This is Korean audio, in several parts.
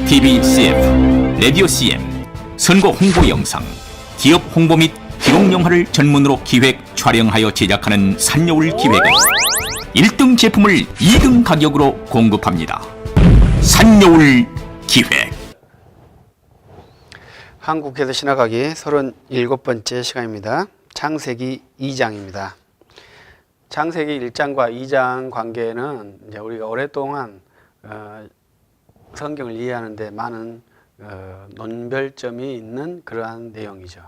TV CF, 라디오 CM, 선거 홍보 영상, 기업 홍보 및 기록 영화를 전문으로 기획, 촬영하여 제작하는 산여울 기획은 1등 제품을 2등 가격으로 공급합니다. 산여울 기획. 한국에서 지나가기 37번째 시간입니다. 창세기 2장입니다. 창세기 1장과 2장 관계는 이제 우리가 오랫동안 성경을 이해하는데 많은 논별점이 있는 그러한 내용이죠.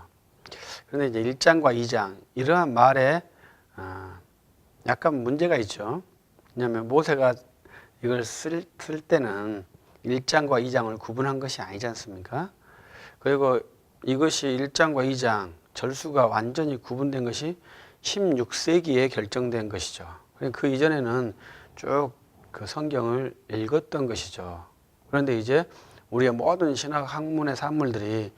그런데 이제 1장과 2장 이러한 말에 약간 문제가 있죠. 왜냐하면 모세가 이걸 쓸 때는 1장과 2장을 구분한 것이 아니지 않습니까? 그리고 이것이 1장과 2장 절수가 완전히 구분된 것이 16세기에 결정된 것이죠. 그 이전에는 쭉 그 성경을 읽었던 것이죠. 그런데 이제 우리의 모든 신학 학문의 산물들이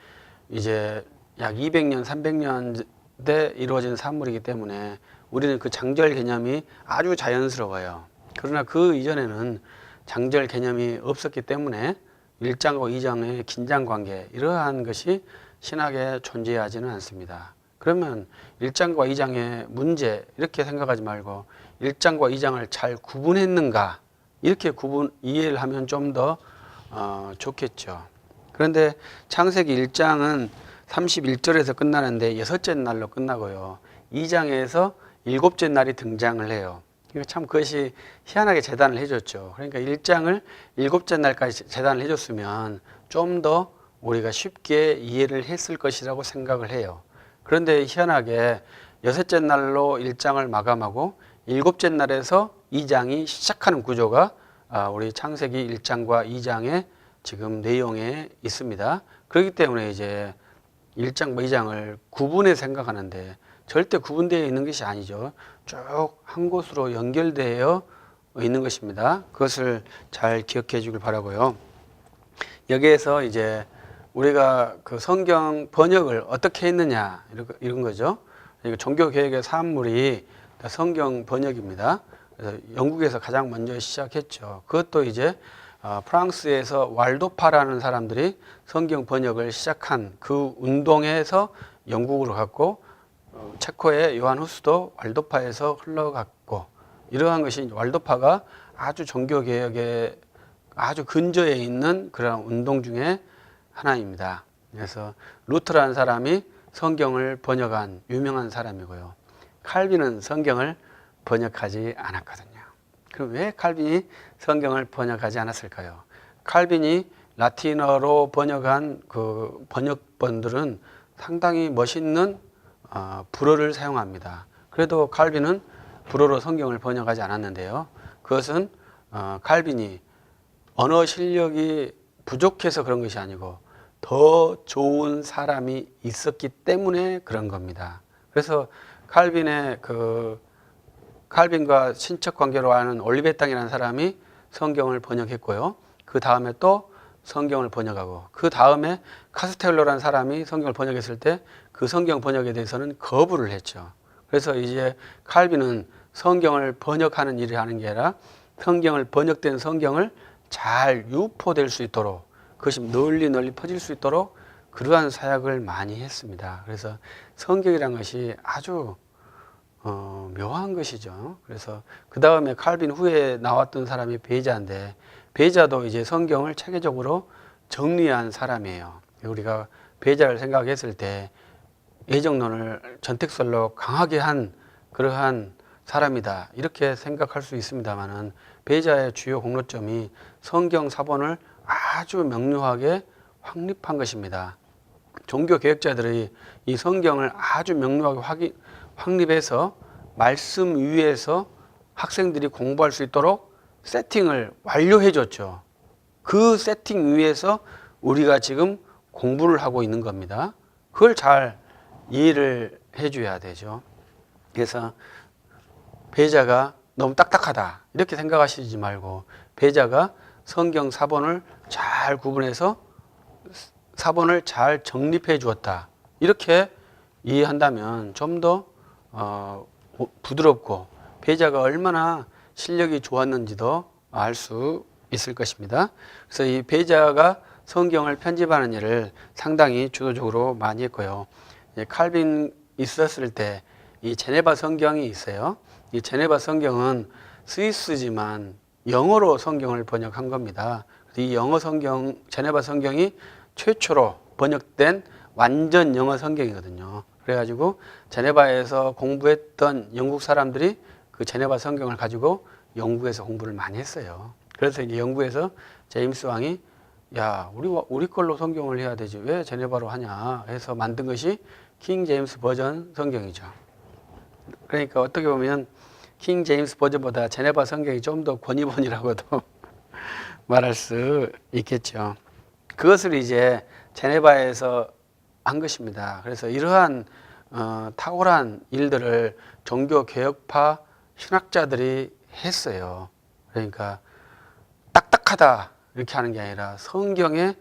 이제 약 200년, 300년대 이루어진 산물이기 때문에 우리는 그 장절 개념이 아주 자연스러워요. 그러나 그 이전에는 장절 개념이 없었기 때문에 1장과 2장의 긴장관계 이러한 것이 신학에 존재하지는 않습니다. 그러면 1장과 2장의 문제 이렇게 생각하지 말고 1장과 2장을 잘 구분했는가 이렇게 이해를 하면 좀 더 좋겠죠. 그런데 창세기 1장은 31절에서 끝나는데 6째 날로 끝나고요. 2장에서 7째 날이 등장을 해요. 참 그것이 희한하게 재단을 해줬죠. 그러니까 1장을 7째 날까지 재단을 해줬으면 좀 더 우리가 쉽게 이해를 했을 것이라고 생각을 해요. 그런데 희한하게 6째 날로 1장을 마감하고 7째 날에서 2장이 시작하는 구조가 우리 창세기 1장과 2장의 지금 내용에 있습니다. 그렇기 때문에 이제 1장과 2장을 구분해 생각하는데 절대 구분되어 있는 것이 아니죠. 쭉 한 곳으로 연결되어 있는 것입니다. 그것을 잘 기억해 주길 바라고요. 여기에서 이제 우리가 그 성경 번역을 어떻게 했느냐 이런 거죠. 종교개혁의 산물이 성경 번역입니다. 그래서 영국에서 가장 먼저 시작했죠. 그것도 이제 프랑스에서 왈도파라는 사람들이 성경 번역을 시작한 그 운동에서 영국으로 갔고 체코의 요한 후스도 왈도파에서 흘러갔고 이러한 것이 왈도파가 아주 종교개혁에 아주 근저에 있는 그런 운동 중에 하나입니다. 그래서 루터라는 사람이 성경을 번역한 유명한 사람이고요. 칼빈은 성경을 번역하지 않았거든요. 그럼 왜 칼빈이 성경을 번역하지 않았을까요? 칼빈이 라틴어로 번역한 그 번역본들은 상당히 멋있는 불어를 사용합니다. 그래도 칼빈은 불어로 성경을 번역하지 않았는데요. 그것은 칼빈이 언어 실력이 부족해서 그런 것이 아니고 더 좋은 사람이 있었기 때문에 그런 겁니다. 그래서 칼빈과 친척 관계로 아는 올리베땅이라는 사람이 성경을 번역했고요. 그 다음에 또 성경을 번역하고 그 다음에 카스텔로라는 사람이 성경을 번역했을 때 그 성경 번역에 대해서는 거부를 했죠. 그래서 이제 칼빈은 성경을 번역하는 일을 하는 게 아니라 번역된 성경을 잘 유포될 수 있도록 그것이 널리 퍼질 수 있도록 그러한 사역을 많이 했습니다. 그래서 성경이란 것이 아주 묘한 것이죠. 그래서 그 다음에 칼빈 후에 나왔던 사람이 베자인데 베자도 이제 성경을 체계적으로 정리한 사람이에요. 우리가 베자를 생각했을 때 예정론을 전택설로 강하게 한 그러한 사람이다 이렇게 생각할 수 있습니다만은 베자의 주요 공로점이 성경 사본을 아주 명료하게 확립한 것입니다. 종교 개혁자들이 이 성경을 아주 명료하게 확립해서 말씀 위에서 학생들이 공부할 수 있도록 세팅을 완료해 줬죠. 그 세팅 위에서 우리가 지금 공부를 하고 있는 겁니다. 그걸 잘 이해를 해줘야 되죠. 그래서 베자가 너무 딱딱하다 이렇게 생각하시지 말고 베자가 성경 사본을 잘 구분해서 사본을 잘 정립해 주었다 이렇게 이해한다면 좀 더 부드럽고 베자가 얼마나 실력이 좋았는지도 알 수 있을 것입니다. 그래서 이 베자가 성경을 편집하는 일을 상당히 주도적으로 많이 했고요. 칼빈 있었을 때 이 제네바 성경이 있어요. 이 제네바 성경은 스위스지만 영어로 성경을 번역한 겁니다. 이 영어 성경, 제네바 성경이 최초로 번역된 완전 영어 성경이거든요. 그래가지고 제네바에서 공부했던 영국 사람들이 그 제네바 성경을 가지고 영국에서 공부를 많이 했어요. 그래서 이제 영국에서 제임스 왕이 야, 우리 걸로 성경을 해야 되지 왜 제네바로 하냐 해서 만든 것이 킹 제임스 버전 성경이죠. 그러니까 어떻게 보면 킹 제임스 버전보다 제네바 성경이 좀 더 권위본이라고도 말할 수 있겠죠. 그것을 이제 제네바에서 한 것입니다. 그래서 이러한 탁월한 일들을 종교개혁파 신학자들이 했어요. 그러니까 딱딱하다 이렇게 하는 게 아니라 성경에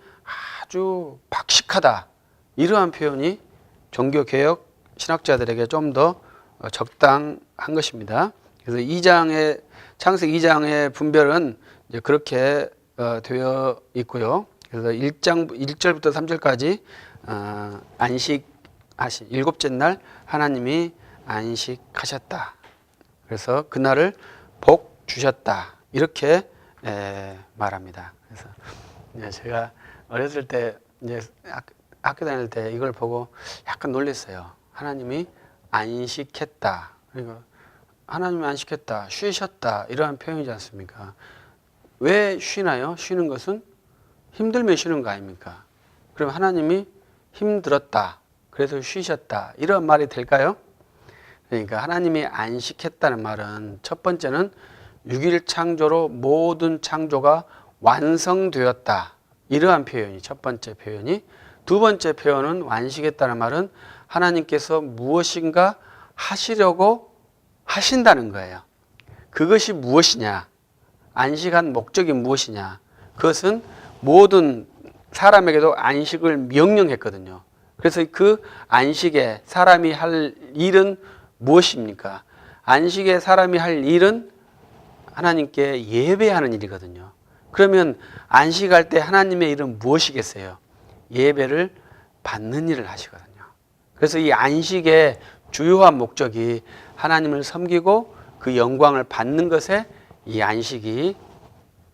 아주 박식하다 이러한 표현이 종교개혁 신학자들에게 좀 더 적당한 것입니다. 그래서 창세기 2장의 분별은 이제 그렇게 되어 있고요. 그래서 1절부터 3절까지 안식하신 일곱째 날 하나님이 안식하셨다. 그래서 그날을 복 주셨다. 이렇게 말합니다. 그래서 제가 어렸을 때 이제 학교 다닐 때 이걸 보고 약간 놀랐어요. 하나님이 안식했다. 그러니까 하나님이 안식했다, 쉬셨다 이러한 표현이지 않습니까? 왜 쉬나요? 쉬는 것은 힘들면 쉬는 거 아닙니까? 그럼 하나님이 힘들었다, 그래서 쉬셨다 이런 말이 될까요? 그러니까 하나님이 안식했다는 말은 첫 번째는 6일 창조로 모든 창조가 완성되었다 이러한 표현이 첫 번째 표현이, 두 번째 표현은 안식했다는 말은 하나님께서 무엇인가 하시려고 하신다는 거예요. 그것이 무엇이냐? 안식한 목적이 무엇이냐? 그것은 모든 사람에게도 안식을 명령했거든요. 그래서 그 안식에 사람이 할 일은 무엇입니까? 안식에 사람이 할 일은 하나님께 예배하는 일이거든요. 그러면 안식할 때 하나님의 일은 무엇이겠어요? 예배를 받는 일을 하시거든요. 그래서 이 안식의 주요한 목적이 하나님을 섬기고 그 영광을 받는 것에 이 안식이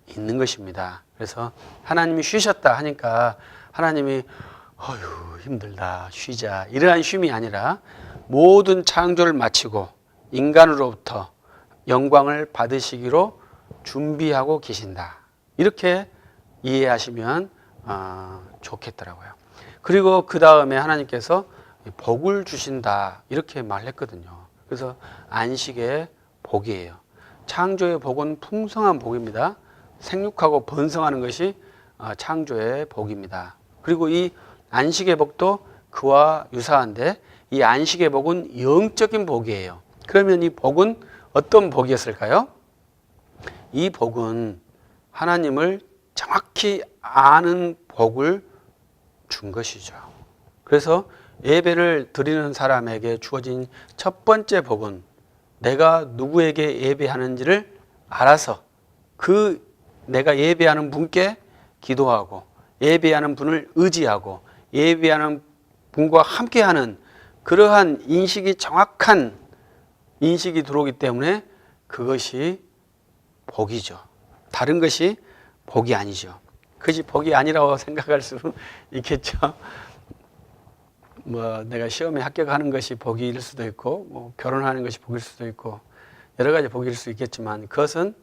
있는 것입니다. 그래서 하나님이 쉬셨다 하니까 하나님이 어휴 힘들다 쉬자 이러한 쉼이 아니라 모든 창조를 마치고 인간으로부터 영광을 받으시기로 준비하고 계신다. 이렇게 이해하시면 좋겠더라고요. 그리고 그 다음에 하나님께서 복을 주신다 이렇게 말했거든요. 그래서 안식의 복이에요. 창조의 복은 풍성한 복입니다. 생육하고 번성하는 것이 창조의 복입니다. 그리고 이 안식의 복도 그와 유사한데 이 안식의 복은 영적인 복이에요. 그러면 이 복은 어떤 복이었을까요? 이 복은 하나님을 정확히 아는 복을 준 것이죠. 그래서 예배를 드리는 사람에게 주어진 첫 번째 복은 내가 누구에게 예배하는지를 알아서 그 내가 예배하는 분께 기도하고 예배하는 분을 의지하고 예배하는 분과 함께하는 그러한 인식이 정확한 인식이 들어오기 때문에 그것이 복이죠. 다른 것이 복이 아니죠. 그것이 복이 아니라고 생각할 수 있겠죠. 내가 시험에 합격하는 것이 복일 수도 있고 결혼하는 것이 복일 수도 있고 여러 가지 복일 수 있겠지만 그것은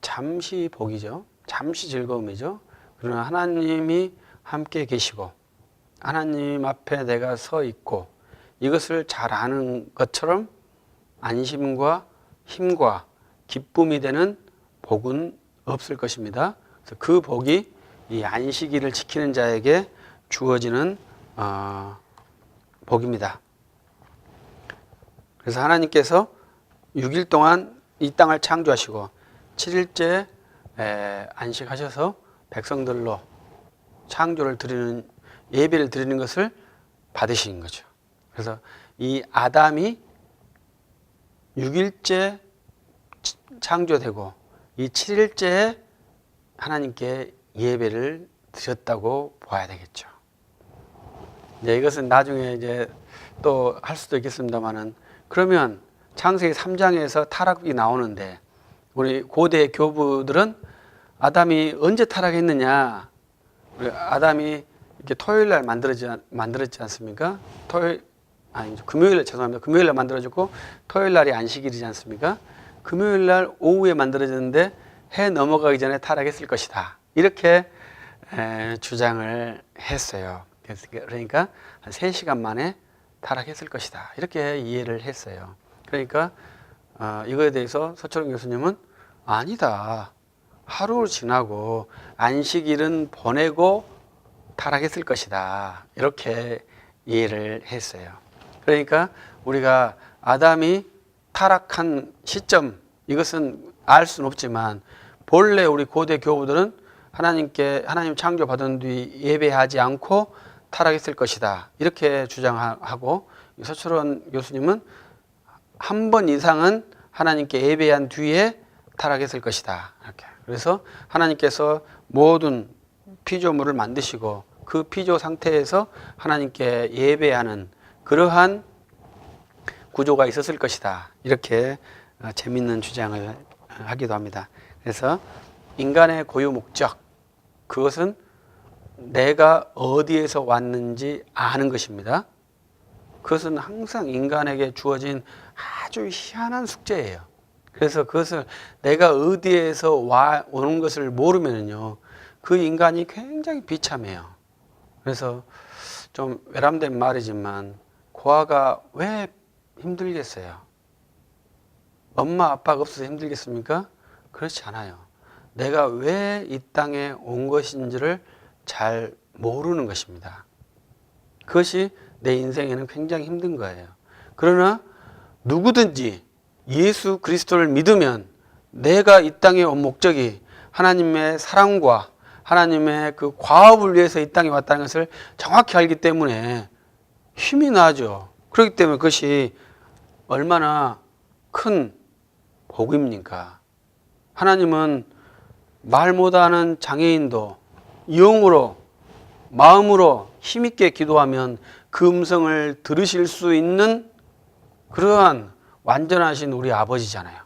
잠시 복이죠. 잠시 즐거움이죠. 그러나 하나님이 함께 계시고 하나님 앞에 내가 서 있고 이것을 잘 아는 것처럼 안심과 힘과 기쁨이 되는 복은 없을 것입니다. 그래서 그 복이 이 안식일을 지키는 자에게 주어지는 복입니다. 그래서 하나님께서 6일 동안 이 땅을 창조하시고 7일째 안식하셔서 백성들로 창조를 드리는 예배를 드리는 것을 받으신 거죠. 그래서 이 아담이 6일째 창조되고 이 7일째에 하나님께 예배를 드렸다고 봐야 되겠죠. 이제 이것은 나중에 이제 또 할 수도 있겠습니다만은, 그러면 창세기 3장에서 타락이 나오는데 우리 고대 교부들은 아담이 언제 타락했느냐? 우리 아담이 이렇게 토요일 날 만들었지 않습니까? 금요일 날, 죄송합니다. 금요일 날 만들어졌고 토요일 날이 안식일이지 않습니까? 금요일 날 오후에 만들어졌는데 해 넘어가기 전에 타락했을 것이다. 이렇게 주장을 했어요. 그러니까 한 3시간 만에 타락했을 것이다. 이렇게 이해를 했어요. 그러니까 이거에 대해서 서철웅 교수님은 아니다. 하루 지나고 안식일은 보내고 타락했을 것이다. 이렇게 이해를 했어요. 그러니까 우리가 아담이 타락한 시점, 이것은 알 수는 없지만 본래 우리 고대 교부들은 하나님 창조받은 뒤 예배하지 않고 타락했을 것이다. 이렇게 주장하고, 서철원 교수님은 한 번 이상은 하나님께 예배한 뒤에 타락했을 것이다. 이렇게. 그래서 하나님께서 모든 피조물을 만드시고 그 피조 상태에서 하나님께 예배하는 그러한 구조가 있었을 것이다. 이렇게 재밌는 주장을 하기도 합니다. 그래서 인간의 고유 목적, 그것은 내가 어디에서 왔는지 아는 것입니다. 그것은 항상 인간에게 주어진 아주 희한한 숙제예요. 그래서 그것을 내가 어디에서 오는 것을 모르면요, 그 인간이 굉장히 비참해요. 그래서 좀 외람된 말이지만 고아가 왜 힘들겠어요? 엄마 아빠가 없어서 힘들겠습니까? 그렇지 않아요. 내가 왜 이 땅에 온 것인지를 잘 모르는 것입니다. 그것이 내 인생에는 굉장히 힘든 거예요. 그러나 누구든지 예수 그리스도를 믿으면 내가 이 땅에 온 목적이 하나님의 사랑과 하나님의 그 과업을 위해서 이 땅에 왔다는 것을 정확히 알기 때문에 힘이 나죠. 그렇기 때문에 그것이 얼마나 큰 복입니까? 하나님은 말 못하는 장애인도 영으로, 마음으로 힘있게 기도하면 그 음성을 들으실 수 있는 그러한 완전하신 우리 아버지잖아요.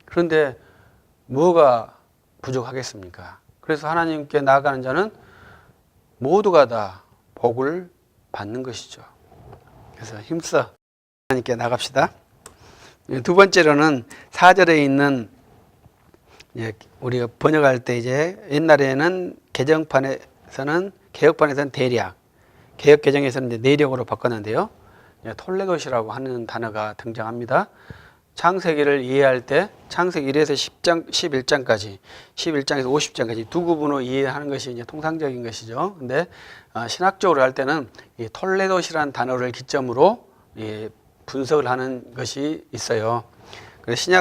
그런데 뭐가 부족하겠습니까? 그래서 하나님께 나아가는 자는 모두가 다 복을 받는 것이죠. 그래서 힘써 하나님께 나갑시다. 두 번째로는 4절에 있는, 우리가 번역할 때 이제 옛날에는 개혁판에서는 대략, 개혁 개정에서는 이제 내력으로 바꿨는데요. 톨레도시라고 하는 단어가 등장합니다. 창세기를 이해할 때 창세기 1에서 11장까지, 11장에서 50장까지 두 구분으로 이해하는 것이 이제 통상적인 것이죠. 근데 신학적으로 할 때는 이 톨레도시라는 단어를 기점으로 분석을 하는 것이 있어요. 그래서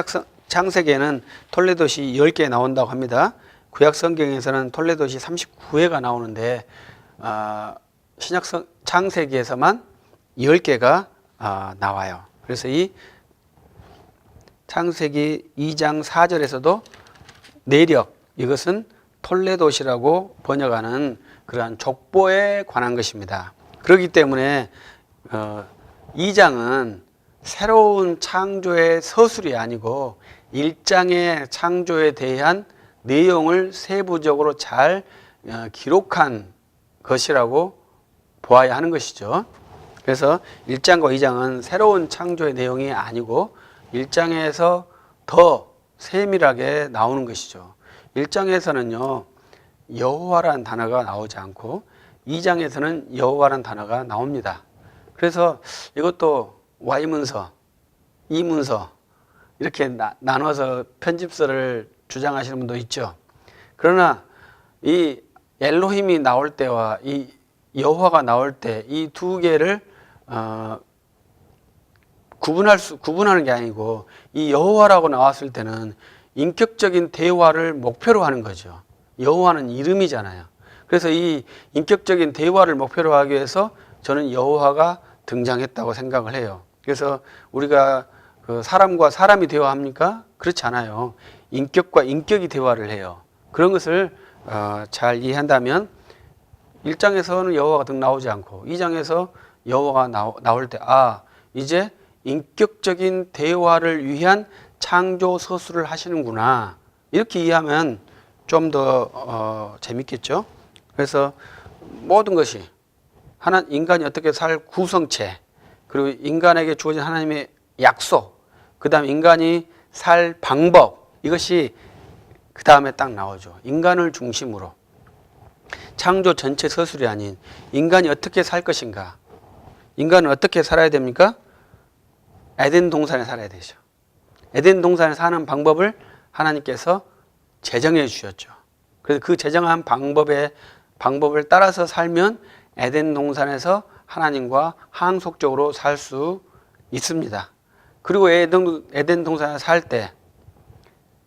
창세기에는 톨레도시 10개 나온다고 합니다. 구약 성경에서는 톨레도시 39회가 나오는데 창세기에서만 10개가 나와요. 그래서 이 창세기 2장 4절에서도 내력, 이것은 톨레도시라고 번역하는 그러한 족보에 관한 것입니다. 그렇기 때문에 2장은 새로운 창조의 서술이 아니고 1장의 창조에 대한 내용을 세부적으로 잘 기록한 것이라고 보아야 하는 것이죠. 그래서 1장과 2장은 새로운 창조의 내용이 아니고 1장에서 더 세밀하게 나오는 것이죠. 1장에서는요, 여호와라는 단어가 나오지 않고 2장에서는 여호와라는 단어가 나옵니다. 그래서 이것도 Y문서, E문서 이렇게 나눠서 편집서를 주장하시는 분도 있죠. 그러나 이 엘로힘이 나올 때와 이 여호와가 나올 때 이 두 개를 구분하는 게 아니고, 이 여호와라고 나왔을 때는 인격적인 대화를 목표로 하는 거죠. 여호와는 이름이잖아요. 그래서 이 인격적인 대화를 목표로 하기 위해서 저는 여호와가 등장했다고 생각을 해요. 그래서 우리가 그 사람과 사람이 대화합니까? 그렇지 않아요. 인격과 인격이 대화를 해요. 그런 것을 잘 이해한다면 1장에서는 여호와가 등 나오지 않고 2장에서 여호와가 나올 때 이제 인격적인 대화를 위한 창조 서술을 하시는구나. 이렇게 이해하면 좀 더 재밌겠죠. 그래서 모든 것이 인간이 어떻게 살 구성체, 그리고 인간에게 주어진 하나님의 약속, 그 다음 인간이 살 방법, 이것이 그 다음에 딱 나오죠. 인간을 중심으로 창조 전체 서술이 아닌 인간이 어떻게 살 것인가. 인간은 어떻게 살아야 됩니까? 에덴 동산에 살아야 되죠. 에덴 동산에 사는 방법을 하나님께서 제정해 주셨죠. 그래서 그 제정한 방법을 따라서 살면 에덴 동산에서 하나님과 항속적으로 살 수 있습니다. 그리고 에덴 동산에 살 때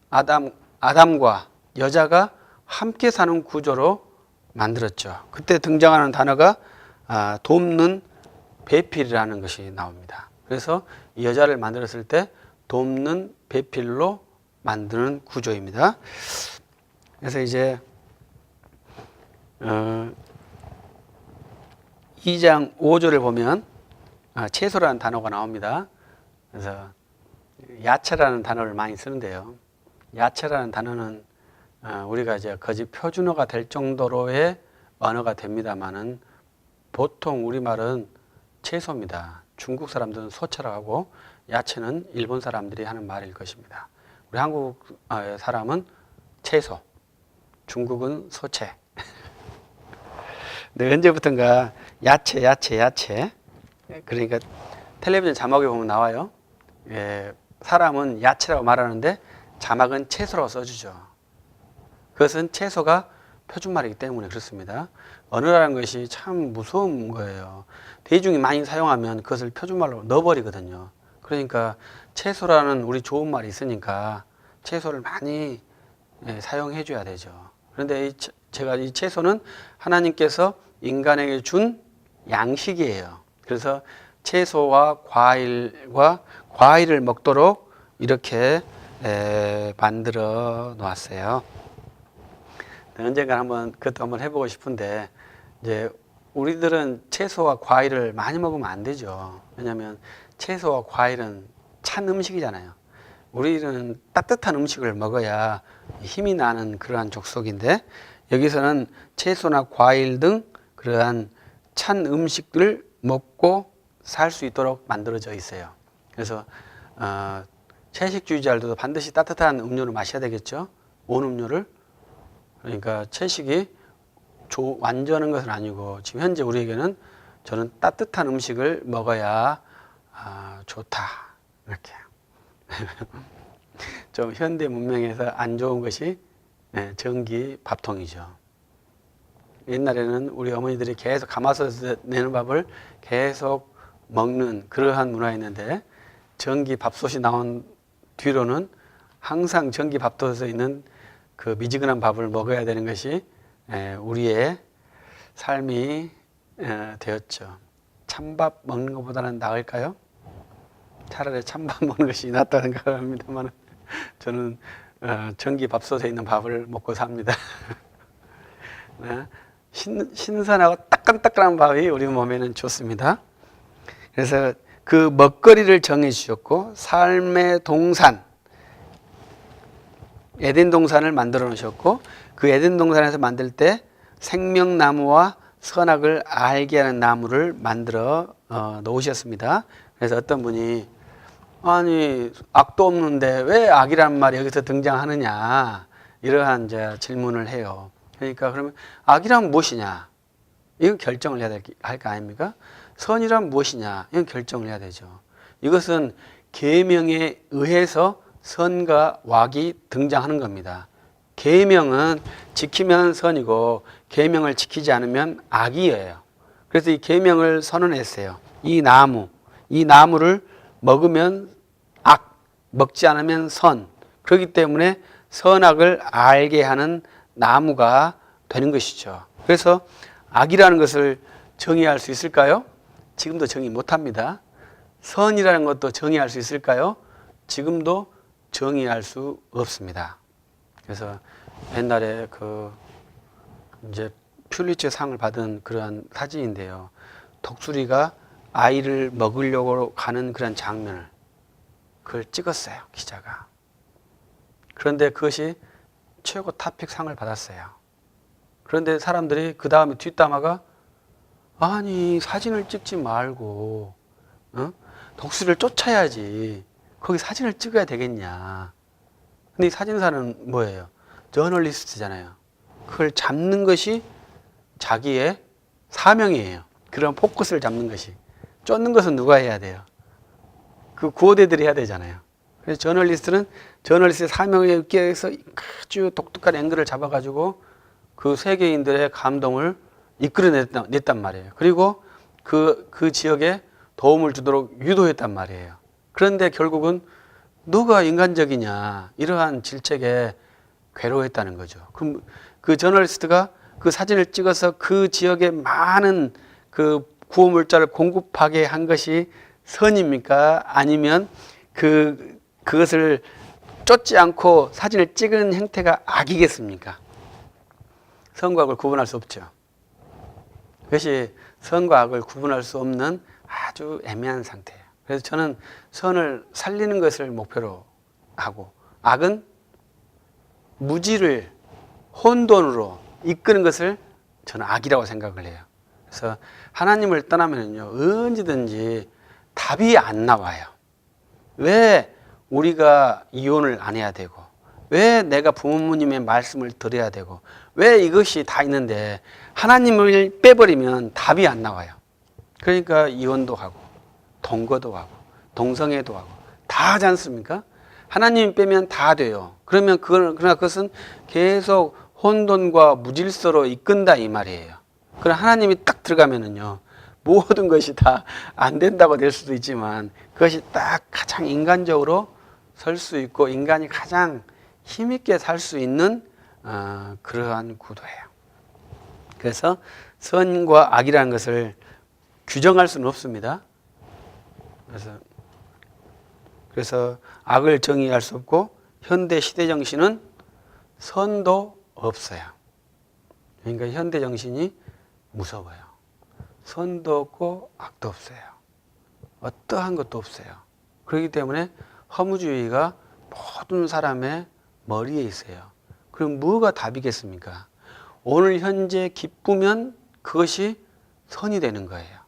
아담과 여자가 함께 사는 구조로 만들었죠. 그때 등장하는 단어가 돕는 배필이라는 것이 나옵니다. 그래서 이 여자를 만들었을 때 돕는 배필로 만드는 구조입니다. 그래서 이제 2장 5절을 보면 채소라는 단어가 나옵니다. 그래서 야채라는 단어를 많이 쓰는데요. 야채라는 단어는 우리가 이제 거의 표준어가 될 정도로의 언어가 됩니다만은 보통 우리말은 채소입니다. 중국 사람들은 소채라고 하고 야채는 일본 사람들이 하는 말일 것입니다. 우리 한국 사람은 채소, 중국은 소채. 근데 언제부턴가 야채. 그러니까 텔레비전 자막에 보면 나와요. 사람은 야채라고 말하는데 자막은 채소라고 써주죠. 그것은 채소가 표준말이기 때문에 그렇습니다. 언어라는 것이 참 무서운 거예요. 대중이 많이 사용하면 그것을 표준말로 넣어버리거든요. 그러니까 채소라는 우리 좋은 말이 있으니까 채소를 많이 사용해 줘야 되죠. 그런데 제가 이 채소는 하나님께서 인간에게 준 양식이에요. 그래서 채소와 과일을 먹도록 이렇게 만들어 놓았어요. 언젠가 그것도 한번 해보고 싶은데, 이제 우리들은 채소와 과일을 많이 먹으면 안 되죠. 왜냐하면 채소와 과일은 찬 음식이잖아요. 우리는 따뜻한 음식을 먹어야 힘이 나는 그러한 족속인데, 여기서는 채소나 과일 등 그러한 찬 음식들을 먹고 살 수 있도록 만들어져 있어요. 그래서 채식주의자들도 반드시 따뜻한 음료를 마셔야 되겠죠. 온 음료를. 그러니까 채식이 완전한 것은 아니고 지금 현재 우리에게는 저는 따뜻한 음식을 먹어야 좋다. 이렇게. 좀 현대 문명에서 안 좋은 것이 전기 밥통이죠. 옛날에는 우리 어머니들이 계속 가마솥에서 내는 밥을 계속 먹는 그러한 문화였는데, 전기 밥솥이 나온 뒤로는 항상 전기 밥솥에 있는 그 미지근한 밥을 먹어야 되는 것이 우리의 삶이 되었죠. 찬밥 먹는 것보다는 나을까요? 차라리 찬밥 먹는 것이 낫다 생각합니다만 저는 전기 밥솥에 있는 밥을 먹고 삽니다. 신선하고 따끈따끈한 밥이 우리 몸에는 좋습니다. 그래서 그 먹거리를 정해 주셨고, 삶의 동산, 에덴 동산을 만들어 놓으셨고, 그 에덴 동산에서 만들 때 생명나무와 선악을 알게 하는 나무를 만들어 놓으셨습니다. 그래서 어떤 분이 아니 악도 없는데 왜 악이라는 말이 여기서 등장하느냐, 이러한 이제 질문을 해요. 그러니까 그러면 악이란 무엇이냐, 이건 결정을 해야 할 거 아닙니까? 선이란 무엇이냐, 이건 결정을 해야 되죠. 이것은 계명에 의해서 선과 악이 등장하는 겁니다. 계명은 지키면 선이고 계명을 지키지 않으면 악이에요. 그래서 이 계명을 선언했어요. 이 나무를 먹으면 악, 먹지 않으면 선. 그렇기 때문에 선악을 알게 하는 나무가 되는 것이죠. 그래서 악이라는 것을 정의할 수 있을까요? 지금도 정의 못합니다. 선이라는 것도 정의할 수 있을까요? 지금도 정의할 수 없습니다. 그래서 옛날에 이제 퓰리처 상을 받은 그러한 사진인데요. 독수리가 아이를 먹으려고 가는 그런 장면을 그걸 찍었어요, 기자가. 그런데 그것이 최고 탑픽 상을 받았어요. 그런데 사람들이 그 다음에 뒷담화가 아니 사진을 찍지 말고 독수리를 쫓아야지 거기 사진을 찍어야 되겠냐. 근데 이 사진사는 뭐예요? 저널리스트잖아요. 그걸 잡는 것이 자기의 사명이에요. 그런 포커스를 잡는 것이. 쫓는 것은 누가 해야 돼요? 그 구호대들이 해야 되잖아요. 그래서 저널리스트는 저널리스트의 사명에 의해서 아주 독특한 앵글을 잡아가지고 그 세계인들의 감동을 이끌어냈단 말이에요. 그리고 그 지역에 도움을 주도록 유도했단 말이에요. 그런데 결국은 누가 인간적이냐 이러한 질책에 괴로워했다는 거죠. 그럼 그 저널리스트가 그 사진을 찍어서 그 지역에 많은 그 구호물자를 공급하게 한 것이 선입니까? 아니면 그것을 쫓지 않고 사진을 찍은 형태가 악이겠습니까? 선과 악을 구분할 수 없죠. 그것이 선과 악을 구분할 수 없는 아주 애매한 상태예요. 그래서 저는 선을 살리는 것을 목표로 하고 악은 무지를 혼돈으로 이끄는 것을 저는 악이라고 생각을 해요. 그래서 하나님을 떠나면요 언제든지 답이 안 나와요. 왜 우리가 이혼을 안 해야 되고 왜 내가 부모님의 말씀을 들어야 되고 왜 이것이 다 있는데 하나님을 빼버리면 답이 안 나와요. 그러니까 이혼도 하고 동거도 하고 동성애도 하고 다 하지 않습니까? 하나님 빼면 다 돼요. 그러나 그것은 계속 혼돈과 무질서로 이끈다 이 말이에요. 그럼 하나님이 딱 들어가면은요 모든 것이 다 안 된다고 될 수도 있지만 그것이 딱 가장 인간적으로 설 수 있고 인간이 가장 힘있게 살 수 있는 그러한 구도예요. 그래서 선과 악이라는 것을 규정할 수는 없습니다. 그래서 악을 정의할 수 없고 현대 시대 정신은 선도 없어요. 그러니까 현대 정신이 무서워요. 선도 없고 악도 없어요. 어떠한 것도 없어요. 그렇기 때문에 허무주의가 모든 사람의 머리에 있어요. 그럼 뭐가 답이겠습니까? 오늘 현재 기쁘면 그것이 선이 되는 거예요.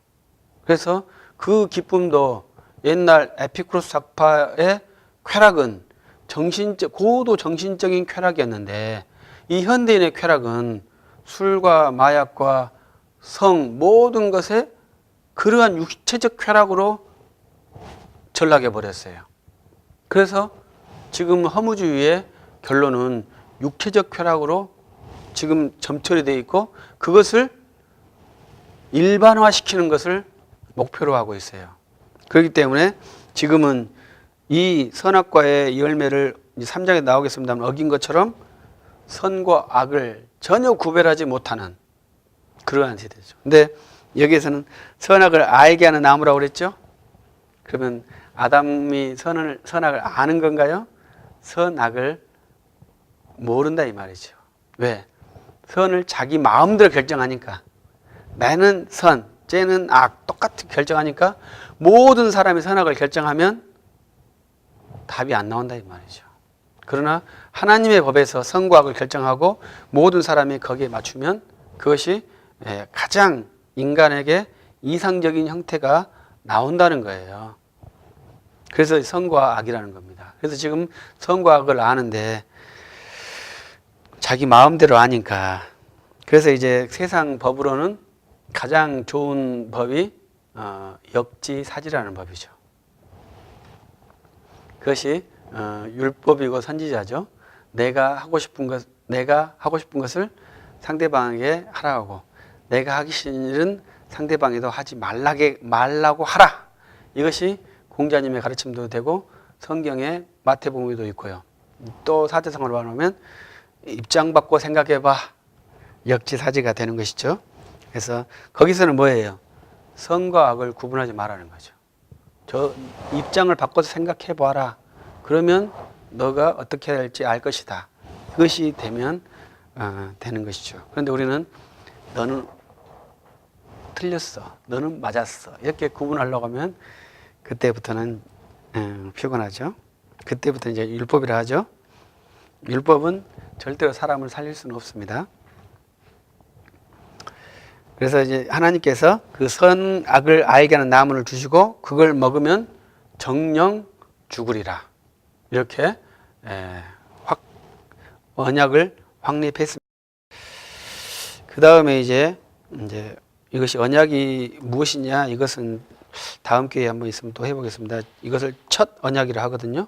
그래서 그 기쁨도 옛날 에피쿠로스 학파의 쾌락은 고도 정신적인 쾌락이었는데 이 현대인의 쾌락은 술과 마약과 성 모든 것에 그러한 육체적 쾌락으로 전락해 버렸어요. 그래서 지금 허무주의의 결론은 육체적 쾌락으로 지금 점철이 되어 있고 그것을 일반화시키는 것을 목표로 하고 있어요. 그렇기 때문에 지금은 이 선악과의 열매를 3장에 나오겠습니다만 어긴 것처럼 선과 악을 전혀 구별하지 못하는 그러한 세대죠. 근데 여기에서는 선악을 알게 하는 나무라고 그랬죠? 그러면 아담이 선악을 아는 건가요? 선악을 모른다 이 말이죠. 왜? 선을 자기 마음대로 결정하니까 나는 선, 쟤는 악 똑같이 결정하니까 모든 사람이 선악을 결정하면 답이 안 나온다 이 말이죠. 그러나 하나님의 법에서 선과 악을 결정하고 모든 사람이 거기에 맞추면 그것이 가장 인간에게 이상적인 형태가 나온다는 거예요. 그래서 선과 악이라는 겁니다. 그래서 지금 선과 악을 아는데 자기 마음대로 아니까 그래서 이제 세상 법으로는 가장 좋은 법이 역지사지라는 법이죠. 그것이 율법이고 선지자죠. 내가 하고 싶은 것을 상대방에게 하라고 내가 하기 싫은 일은 상대방에도 하지 말라고 하라. 이것이 공자님의 가르침도 되고 성경의 마태복음에도 있고요. 또 사대성어로 말하면 입장 바꿔 생각해봐. 역지사지가 되는 것이죠. 그래서 거기서는 뭐예요? 선과 악을 구분하지 말라는 거죠. 저 입장을 바꿔서 생각해봐라. 그러면 너가 어떻게 해야 할지 알 것이다. 그것이 되면 되는 것이죠. 그런데 우리는 너는 틀렸어, 너는 맞았어, 이렇게 구분하려고 하면 그때부터는 피곤하죠. 그때부터 이제 율법이라 하죠. 율법은 절대로 사람을 살릴 수는 없습니다. 그래서 이제 하나님께서 그 선악을 알게 하는 나무를 주시고 그걸 먹으면 정령 죽으리라, 이렇게 언약을 확립했습니다. 그 다음에 이제 이것이 언약이 무엇이냐, 이것은 다음 기회에 한번 있으면 또 해보겠습니다. 이것을 첫 언약이라 하거든요.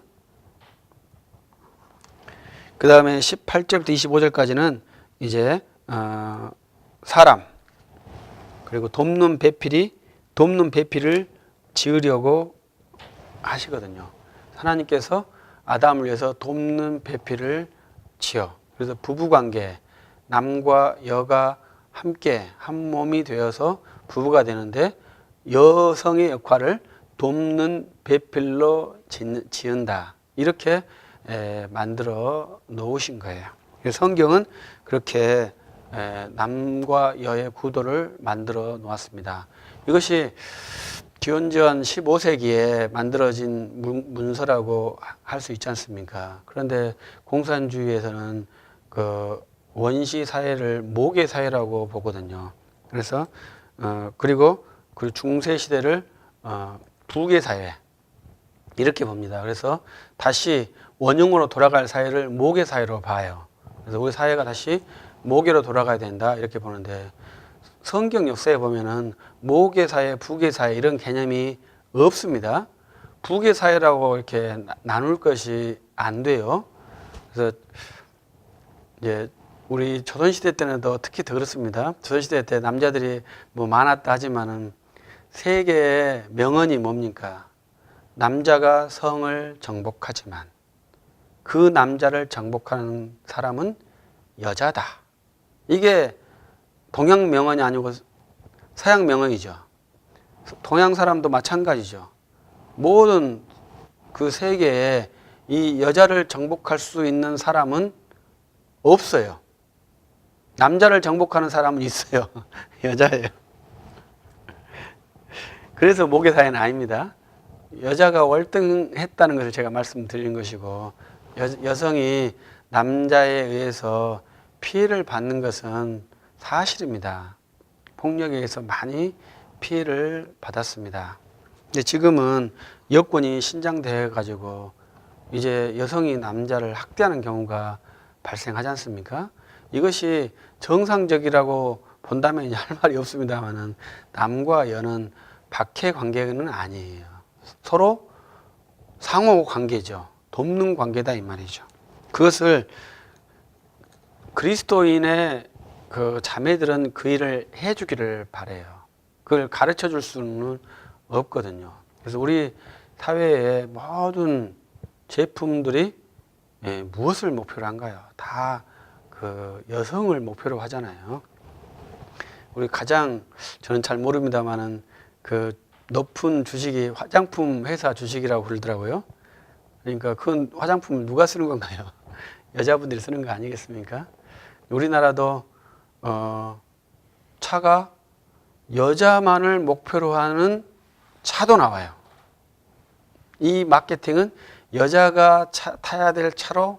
그 다음에 18절부터 25절까지는 이제 사람 그리고 돕는 배필을 지으려고 하시거든요. 하나님께서 아담을 위해서 돕는 배필을 지어, 그래서 부부관계, 남과 여가 함께 한 몸이 되어서 부부가 되는데 여성의 역할을 돕는 배필로 지은다, 이렇게 만들어 놓으신 거예요. 성경은 그렇게 남과 여의 구도를 만들어 놓았습니다. 이것이 기원전 15세기에 만들어진 문서라고 할 수 있지 않습니까? 그런데 공산주의에서는 그 원시 사회를 모계 사회라고 보거든요. 그래서 그리고 그 중세 시대를 부계 사회 이렇게 봅니다. 그래서 다시 원형으로 돌아갈 사회를 모계 사회로 봐요. 그래서 우리 사회가 다시 모계로 돌아가야 된다, 이렇게 보는데 성경 역사에 보면은 모계 사회, 부계 사회 이런 개념이 없습니다. 부계 사회라고 이렇게 나눌 것이 안 돼요. 그래서 이제 우리 조선시대 때는 특히 더 그렇습니다. 조선시대 때 남자들이 뭐 많았다 하지만은 세계의 명언이 뭡니까? 남자가 성을 정복하지만 그 남자를 정복하는 사람은 여자다. 이게 동양 명언이 아니고 서양 명언이죠. 동양 사람도 마찬가지죠. 모든 그 세계에 이 여자를 정복할 수 있는 사람은 없어요. 남자를 정복하는 사람은 있어요. 여자예요. 그래서 모계사회는 아닙니다. 여자가 월등했다는 것을 제가 말씀드린 것이고, 여성이 남자에 의해서 피해를 받는 것은 사실입니다. 폭력에 의해서 많이 피해를 받았습니다. 근데 지금은 여권이 신장되어 가지고 이제 여성이 남자를 학대하는 경우가 발생하지 않습니까? 이것이 정상적이라고 본다면 할 말이 없습니다만은 남과 여는 박해 관계는 아니에요. 서로 상호 관계죠. 돕는 관계다, 이 말이죠. 그것을 그리스도인의 그 자매들은 그 일을 해주기를 바래요. 그걸 가르쳐 줄 수는 없거든요. 그래서 우리 사회의 모든 제품들이 무엇을 목표로 한가요? 다 그 여성을 목표로 하잖아요. 우리 가장, 저는 잘 모릅니다만은 그 높은 주식이 화장품 회사 주식이라고 그러더라고요. 그러니까 그 화장품을 누가 쓰는 건가요? 여자분들이 쓰는 거 아니겠습니까? 우리나라도 차가 여자만을 목표로 하는 차도 나와요. 이 마케팅은 여자가 타야 될 차로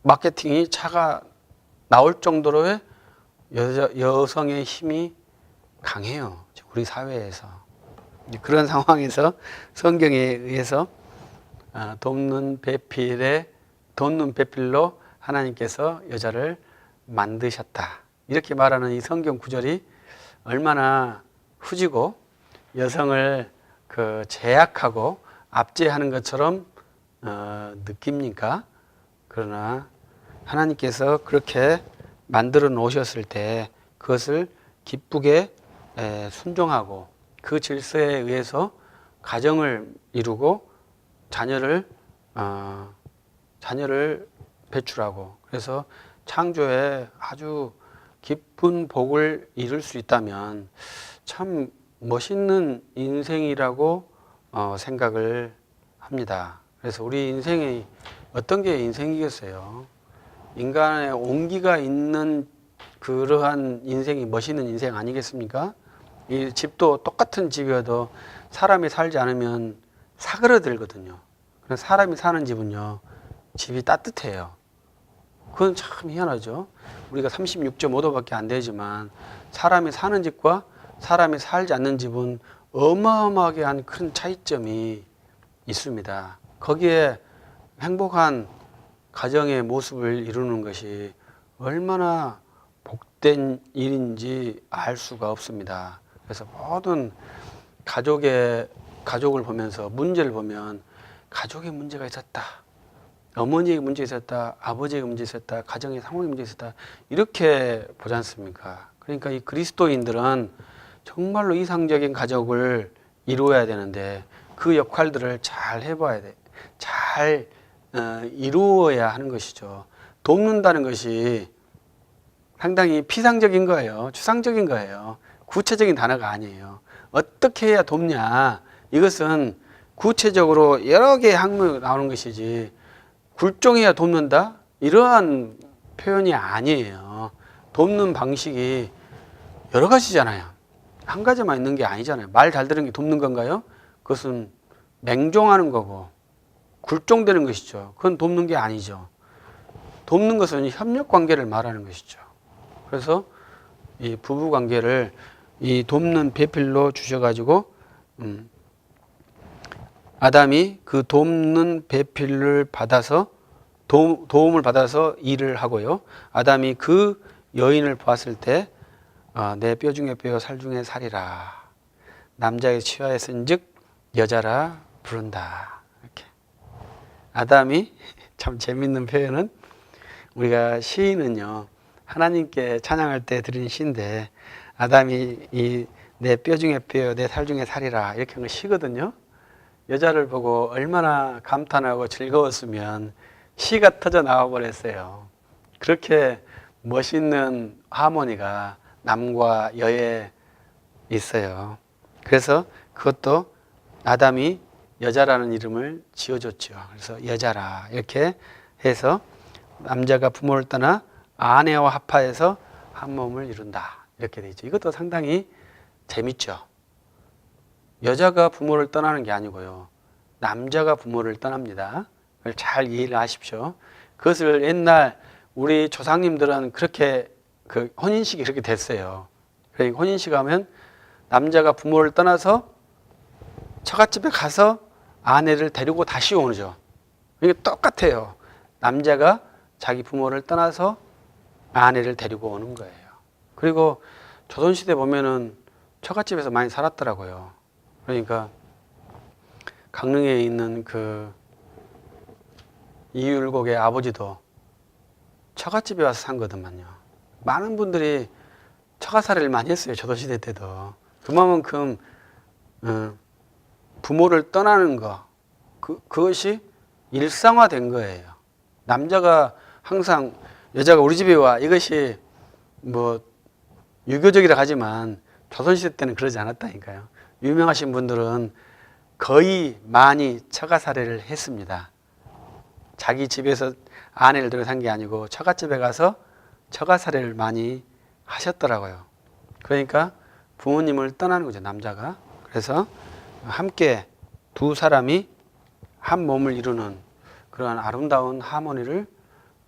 마케팅이 차가 나올 정도로의 여성의 힘이 강해요. 우리 사회에서. 그런 상황에서 성경에 의해서 돕는 배필로 하나님께서 여자를 만드셨다, 이렇게 말하는 이 성경 구절이 얼마나 후지고 여성을 그 제약하고 압제하는 것처럼 느낍니까? 그러나 하나님께서 그렇게 만들어 놓으셨을 때 그것을 기쁘게 순종하고 그 질서에 의해서 가정을 이루고 자녀를 배출하고, 그래서 창조에 아주 깊은 복을 이룰 수 있다면 참 멋있는 인생이라고 생각을 합니다. 그래서 우리 인생이 어떤 게 인생이겠어요? 인간의 온기가 있는 그러한 인생이 멋있는 인생 아니겠습니까? 이 집도 똑같은 집이어도 사람이 살지 않으면 사그러들거든요. 그래서 사람이 사는 집은요, 집이 따뜻해요. 그건 참 희한하죠. 우리가 36.5도밖에 안 되지만 사람이 사는 집과 사람이 살지 않는 집은 어마어마하게 한 큰 차이점이 있습니다. 거기에 행복한 가정의 모습을 이루는 것이 얼마나 복된 일인지 알 수가 없습니다. 그래서 모든 가족을 보면서 문제를 보면 가족에 문제가 있었다, 어머니에게 문제가 있었다, 아버지에게 문제가 있었다, 가정의 상황에 문제가 있었다, 이렇게 보지 않습니까? 그러니까 이 그리스도인들은 정말로 이상적인 가족을 이루어야 되는데 그 역할들을 잘 해봐야 돼. 잘 이루어야 하는 것이죠. 돕는다는 것이 상당히 피상적인 거예요. 추상적인 거예요. 구체적인 단어가 아니에요. 어떻게 해야 돕냐? 이것은 구체적으로 여러 개의 항목이 나오는 것이지 굴종해야 돕는다? 이러한 표현이 아니에요. 돕는 방식이 여러 가지잖아요. 한 가지만 있는 게 아니잖아요. 말 잘 들은 게 돕는 건가요? 그것은 맹종하는 거고 굴종되는 것이죠. 그건 돕는 게 아니죠. 돕는 것은 협력 관계를 말하는 것이죠. 그래서 이 부부 관계를 이 돕는 배필로 주셔가지고 아담이 그 돕는 배필을 받아서 도움을 받아서 일을 하고요. 아담이 그 여인을 보았을 때 내 뼈 중에 뼈, 살 중에 살이라. 남자의 치하였은즉 여자라 부른다. 이렇게. 아담이 참 재밌는 표현은 우리가 시인은요 하나님께 찬양할 때 드린 시인데 아담이 이 내 뼈 중에 뼈, 내 살 중에 살이라 이렇게 한 거 시거든요. 여자를 보고 얼마나 감탄하고 즐거웠으면 시가 터져 나와 버렸어요. 그렇게 멋있는 하모니가 남과 여에 있어요. 그래서 그것도 아담이 여자라는 이름을 지어줬죠. 그래서 여자라 이렇게 해서 남자가 부모를 떠나 아내와 합하여서 한 몸을 이룬다 이렇게 돼 있죠. 이것도 상당히 재밌죠. 여자가 부모를 떠나는 게 아니고요, 남자가 부모를 떠납니다. 그걸 잘 이해를 하십시오. 그것을 옛날 우리 조상님들은 그렇게 그 혼인식이 그렇게 됐어요. 그러니까 혼인식 하면 남자가 부모를 떠나서 처갓집에 가서 아내를 데리고 다시 오죠. 이게 똑같아요. 남자가 자기 부모를 떠나서 아내를 데리고 오는 거예요. 그리고 조선시대 보면은 처갓집에서 많이 살았더라고요. 그러니까 강릉에 있는 그 이율곡의 아버지도 처갓집에 와서 산 거더만요. 많은 분들이 처가살이를 많이 했어요. 조선시대 때도. 그만큼 부모를 떠나는 거, 그것이 일상화된 거예요. 남자가 항상 여자가 우리 집에 와, 이것이 뭐 유교적이라 하지만 조선시대 때는 그러지 않았다니까요. 유명하신 분들은 거의 많이 처가살이를 했습니다. 자기 집에서 아내를 들여 산 게 아니고 처갓집에 가서 처가살이를 많이 하셨더라고요. 그러니까 부모님을 떠나는 거죠, 남자가. 그래서 함께 두 사람이 한 몸을 이루는 그러한 아름다운 하모니를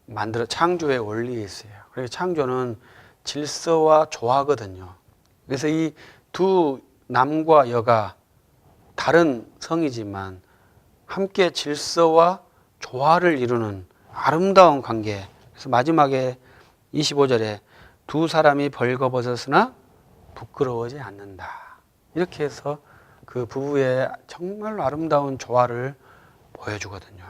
만들어 창조의 원리에 있어요. 그래서 창조는 질서와 조화거든요. 그래서 이 두 남과 여가 다른 성이지만 함께 질서와 조화를 이루는 아름다운 관계. 그래서 마지막에 25절에 두 사람이 벌거벗었으나 부끄러워하지 않는다. 이렇게 해서 그 부부의 정말로 아름다운 조화를 보여주거든요.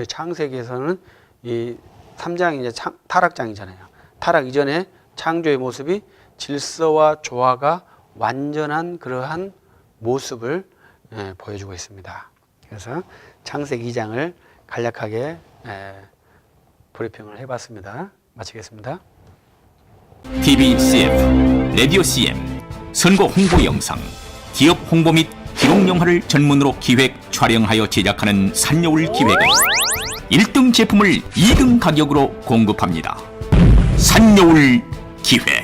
창세기에서는 이 3장이 이제 타락장이잖아요. 타락 이전에 창조의 모습이 질서와 조화가 완전한 그러한 모습을 보여주고 있습니다. 그래서 창세기 2장을 간략하게 브리핑을 해봤습니다. 마치겠습니다. TV CF, 라디오 CM, 선거 홍보 영상, 기업 홍보 및 기록 영화를 전문으로 기획, 촬영하여 제작하는 산여울 기획은 1등 제품을 2등 가격으로 공급합니다. 산여울 기회.